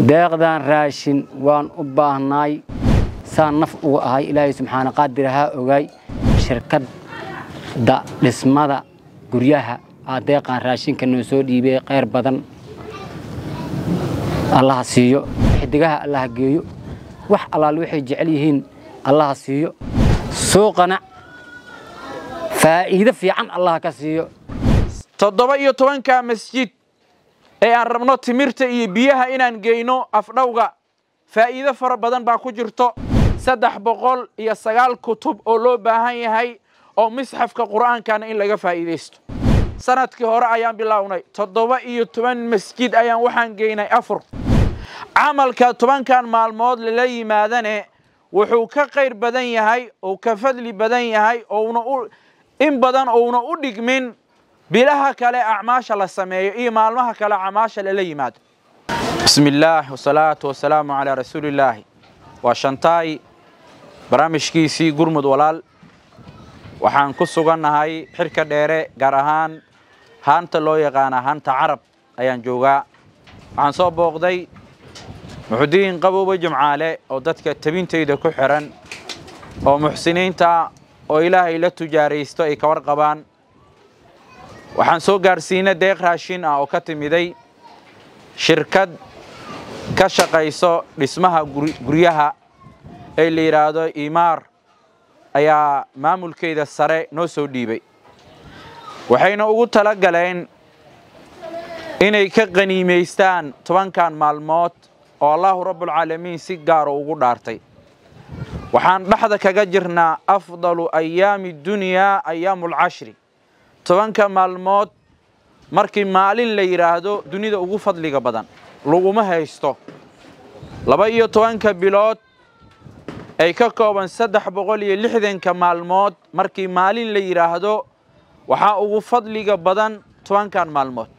deeqdan raashin waan u baahnay saan naf ugu ahay Ilaahay subxaana qaadiraha ogay shirkadda dhismada guryaha deeqan raashinka noo soo dhiibay qeyr badan Allah siiyo xidigaha Allah geeyo wax alaal waxay jecel yihiin Allah siiyo suuqana faa'iido fiican Allah ka siiyo 17 masjid ee aan rabno timirta iyo biyaha inaan geeyno afdhawga faa'iido fara badan baa ku jirto 309 kutub oo loo baahan yahay oo misxafka quraanka in laga faa'iideysto sanadkii hore ayaan bilownay 17 masjid ayaan waxaan geynay afur amalka 10 maalmood la yimaadane wuxuu ka qeyr badan yahay oo ka fadli badan yahay oo in badan oo u dhigmin bilaha kale acmaasha la sameeyo iyo maalmaha kale acmaasha la yimaado bismillaah wasalaatu wasalaamu ala rasuulillaah wa shantaay barnaamijkiisii gurmud walaal waxaan ku suganahay xirka dheere gaar ahaan haanta loo yaqaan haanta carab ayaan joogaa waxaan soo booqday muxudiin qabowba jumcaale oo dadka tabintayda ku xiran oo muxsiniinta oo ilaahay la tujaareysto ay ka warqabaan waxaan soo gaarsiinay deeq raashin oo ka timiday shirkad ka shaqeyso dhismaha guryaha ee la yiraahdo Imaar ayaa maamulkeeda sare noo soo dhiibay waxayna ugu tala galeen inay ka qaniimeystaan 10 maalmood oo Allahu Rabbul Caalamiin si gaar ah ugu dhaartay waxaan dhaxda kaga jirnaa afdalu ayaami dunya ayaamul 10 10 maalmood markii maalin la yiraahdo dunida ugu fadliga badan laguma haysto 12 bilood ay ka kooban 360 maalmood markii maalin la yiraahdo waxa ugu fadliga badan 10 maalmood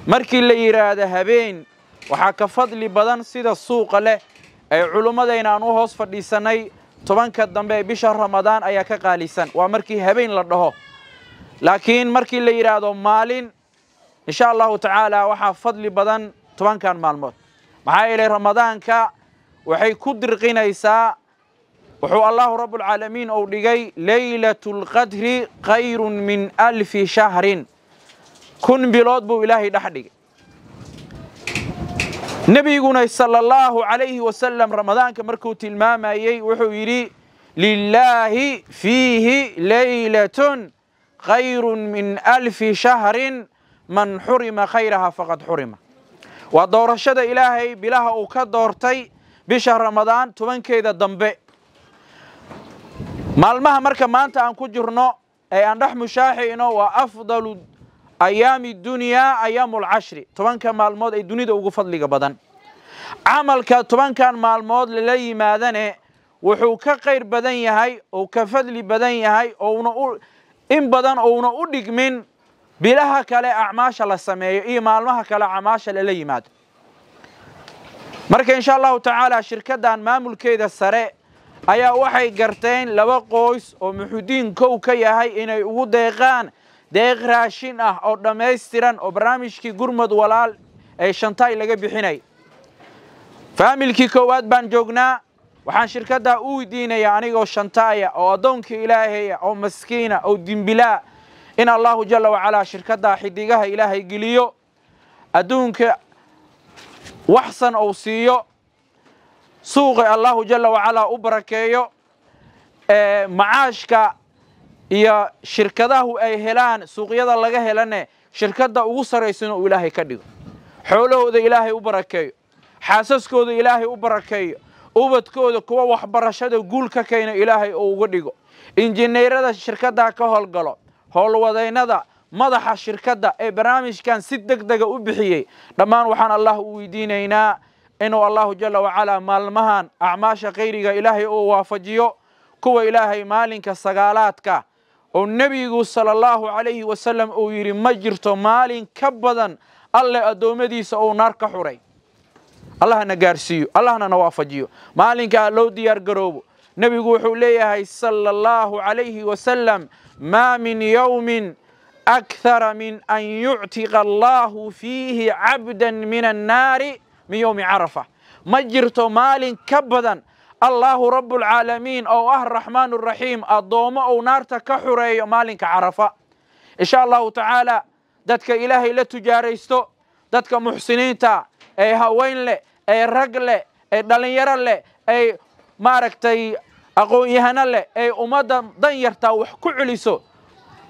markii la yiraahdo habeen waxa ka fadli badan sida suuqa leh ay culimadayna aan u hoos fadhiisanay 10 dambe bisha Ramadaan ayaa ka qaalisan waa markii habeen la dhaho laakiin markii la yiraahdo maalin insha Allah ta'ala waxa fadli badan 10 maalmood maxaa ilaa Ramadaanka waxay ku dirqinaysaa wuxuu Allahu Rabbul Caalamiin oo dhigay laylatul qadri khayrun min 1000 shahrin kun bilood buu Ilaahay dhaxdhigay nabiguna sallallahu alayhi wa sallam Ramadaanka markuu tilmaamayay wuxuu yiri lillahi fihi laylatun khayrun min 1000 shahrin man hurima khayraha faqad hurima wa doorashada Ilaahay bilaha uu ka doortay bisha Ramadaan 10keeda dambe maalmaha marka maanta aan ku jirno ee aan dhax mushaaxino waa afdalu ayaami dunya ayaamul 10 10 maalmood ay dunida ugu fadliga badan amalka 10 maalmood la yimaadane wuxuu ka qeyr badan yahay oo ka fadli badan yahay oo in badan oo u dhigmin bilaha kale acmaasha la sameeyo iyo maalmaha kale acmaasha la yimaado marka insha Allah ta'ala shirkaddan maamulkeeda sare ayaa waxay garteen laba qoys oo muxudiin kow ka yahay inay ugu deeqaan deeq raashin ah oo dhameystiran oo barnaamijkii gurmud walaal ee shantaay laga bixinay familkii koowaad baan joognaa waxaan shirkadda u weydiinaya anigoo shantaaya oo adoonkii Ilaahay oo maskiina oo dimbilaa in Allahu jalla wa ala shirkadda xidigaha Ilaahay geliyo adduunka waxsan oo siiyo suuqa Allahu jalla wa ala u barakeeyo macaashka iyo shirkadahu ay helaan suuqyada laga helane shirkadda ugu sareysan oo Ilaahay ka dhigo xoolahooda Ilaahay u barakeeyo xaasaskooda Ilaahay u barakeeyo ubadkooda kuwa waxbarashada guul ka keenay Ilaahay oo uga dhigo injineerada shirkadda ka howlgalo howlwadeynada madaxa shirkadda ee barnaamijkan si degdeg ah u bixiyay dhamaan waxaan Allah u weydiinaynaa inuu Allahu jalla wa ala maalmahan acmaasha khayriga Ilaahay oo waafajiyo kuwa Ilaahay maalinka sagaalaadka oo nabigu sallallahu alayhi wa sallam oo yiri ma jirto maalin ka badan alle adoomadiisa oo naar ka xuray Allah na gaarsiyo Allah na waafajiyo maalinka loo diyaar garoobo nabigu wuxuu leeyahay sallallahu alayhi wa sallam ma min yawmin akthara min an yu'tiqa Allah fihi 'abdan min an-nar من يوم عرفة مجرتو مال كبدا الله رب العالمين أو الرحمن الرحيم الضوم أو نارتا كحري مال كعرفة إن شاء الله تعالى دتك إلهي لتجاريستو دتك محسنين تا أي هوين لي أي رجل أي دلنير لي أي ماركتي أقول يهنا لي أي أمدا ضيرتا وحكو عليسو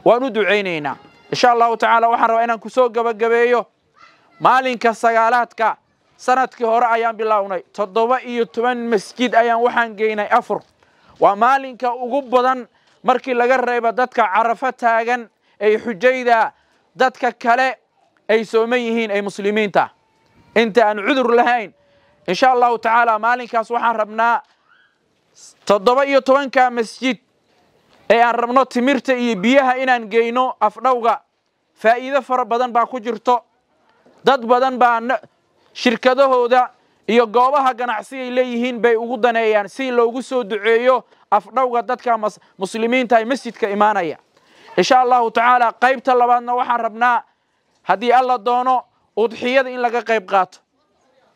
وندعو عينينا إن شاء الله تعالى وحنا رأينا كسوق جبيو مالين كسجالاتك سنتك هراء أيام بلاوني تضوى يتمن مسجد أيام وحن جينا أفر ومالين كأجوبا مركي لجرب دتك عرفتها جن أي حجيدا دتك كلا أي سوميهين أي مسلمين تا أنت أن عذر لهين إن شاء الله تعالى مالين كسوحن ربنا تضوى يتمن كمسجد أي أن ربنا تمرت بيها إن جينو أفنوجا فإذا فربنا باكوجرتو dad badan baa shirkadahooda iyo goobaha ganacsiga ay leeyihiin bay ugu daneeyaan si loogu soo duceeyo afdhawga dadka muslimiinta ay masjidka imaanaya insha Allah taala qaybta labaadna waxaan rabnaa hadii alla doono udxiyada in laga qayb qaato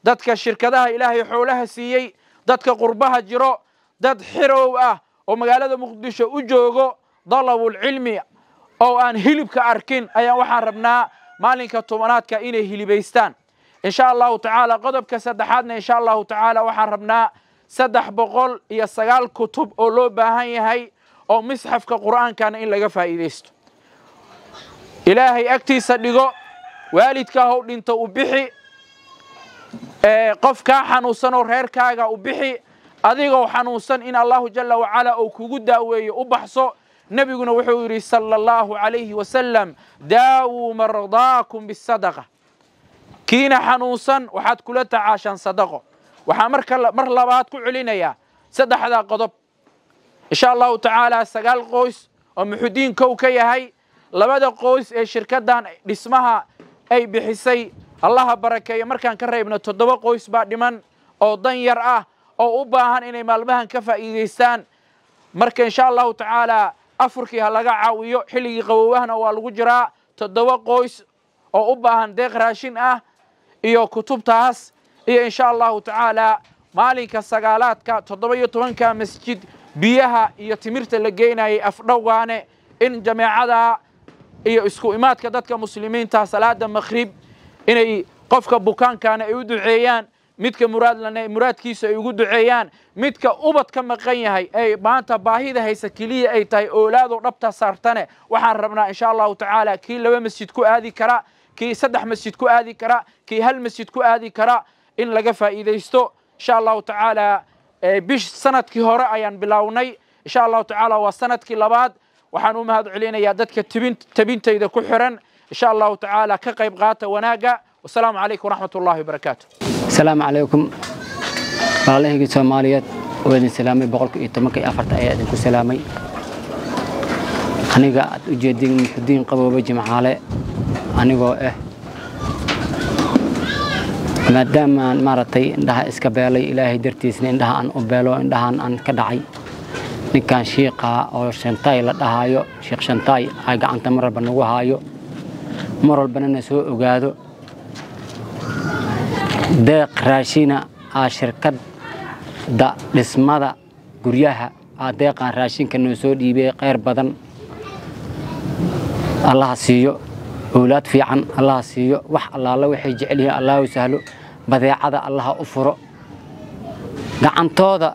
dadka shirkadaha Ilaahay xoolaha siiyay dadka qurbaha jiro dad xirow ah oo magaalada Muqdisho u joogo dalabul cilmi oo aan hilibka arkin ayaan waxaan rabnaa maalinka tobanaadka inay hilibaystaan insha Allah taala qodobka saddexaadna insha Allah taala waxaan rabnaa 309 kutub oo loo baahan yahay oo misxafka quraanka in laga faa'iideysto ilaahay agtiisa dhigo waalidka oo dhinto u bixi qofka xanuunsan oo reerkaaga u bixi adigoo xanuunsan in Allah jalla wa ala oo kugu daaweeyo u baxso نبينا وحوري صلى الله عليه وسلم داووا مرضاكم بالصدقة كينا حنوصا وحد كلتا عاشان صدقه مرلبات كعلينا يا صدح هذا قضب إن شاء الله تعالى سقال قوس ومحدين كوكي هاي لبدا قوس الشركة دان اسمها أي بحسي الله بركة مركان كريبنا تدبا قوس بعد من أو ضنير أو أباهن إني مالبهن كفا إيديستان مركا إن شاء الله تعالى أفركي هلاقا عاويو حلقي قووهنا والغجراء تدوا قويس أو أباهن ديق راشين إيو كتب تاس إيو إن شاء الله تعالى مالك السقالات تدوا يتوانك مسجد بيها إيو تمرت لقينا أفروغاني إن جميعا إيو اسكو إمات كدتك مسلمين تا صلاة مغرب إن قفك بوكان كان يودو عيان midka muraadkiisa ay ugu duceeyaan midka ubad ka maqan yahay ay maanta baahida haysa kaliya ay tahay oolaad oo dhabta saartane waxaan rabnaa insha Allah taala kii laba masjid ku aadi kara kii saddex masjid ku aadi kara kii hal masjid ku aadi kara in laga faa'iideysto insha Allah taala bish sanadkii hore ayaan bilawnay insha Allah taala waa sanadkii labaad waxaan u mahad celinayaa dadka tabintayda ku xiran insha Allah taala ka qayb qaata wanaaga والسلام عليكم ورحمة الله وبركاته. السلام عليكم. الله يجزي سوماليات وين سلامي بقولك إتمك أفرت أيات كسلامي. أنا قاعد أجدين الدين قبل بجمع عليه. أنا قاعد ما دام مرتي عندها إسكابيلي إلهي درتي سنين عندها أن أبلو عندها أن كدعي. نكان شيقة أو شنتاي لدهايو شيخ شنتاي أجا أنت مرة بنوهايو مرة بننا سوء وجادو. deeq raashina shirkad da dhismada guryaha deeqan raashinka noo soo dhiibay qeyr badan Allah siiyo awlaad fiican Allah siiyo wax allaala waxay jecel yihiin Allah u sahlo badeecada Allah u furo gacantooda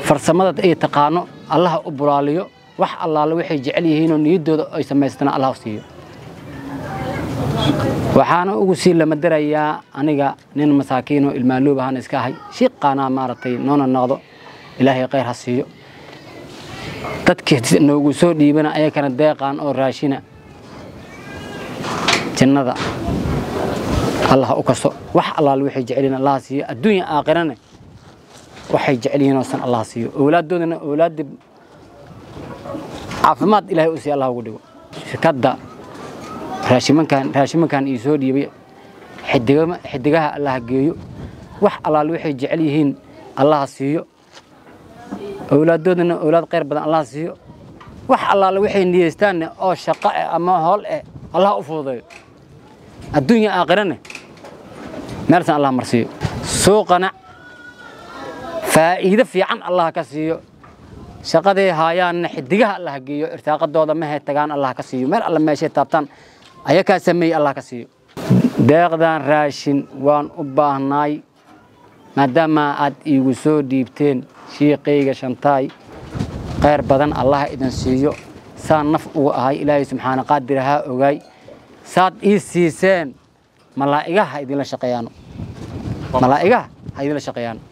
farsamada ay taqaano Allah u bulaaliyo wax allaala waxay jecel yihiin oo niyadooda ay sameystaan Allah siiyo waxaana ugu sii lama darayaa aniga nin masaakiin oo ilmaaloob ahaan iska ahay shiiqana maaratay noona noqdo ilaahay khayr ha siiyo dadkii noogu soo dhiibana ayakana deeqan oo raashina jannada Allah u kaso wax allaal waxay jeceliin Allah siiyo adduunyo aakhirana waxay jeceliin oo san Allah siiyo awlaadoodana awlaad caafimaad ilaahay u siiyo Allah ugu dhigo shirkadda raashimankan ii soo dhiibay xidigaha Allah geeyo wax allaal waxay jecel yihiin Allah siiyo awlaadoodana awlaad qeyr badan Allah siiyo wax allaal waxay niyeystaan oo shaqo ama hawl Allah u fududeeyo adduunyo aakhirana meelsan Allah marsiyo suuqana faa'iido fiican Allah ka siiyo shaqaday haayaan xidigaha Allah geeyo irtaaqadooda ma heetagaan Allah ka siiyo meel alla meeshay taabtaan ayaga sameey Allah ka siiyo deeqdan raashin waan u baahnay maadaama aad iigu soo dhiibteen shiiqayga Shantaay khayr badan Allah idin siiyo saan naf ugu ahay Ilaahay subhanahu qaadiraha ogaay saad ii siiseen malaa'igaha idin la shaqeeyaan malaa'igaha idin la shaqeeyaan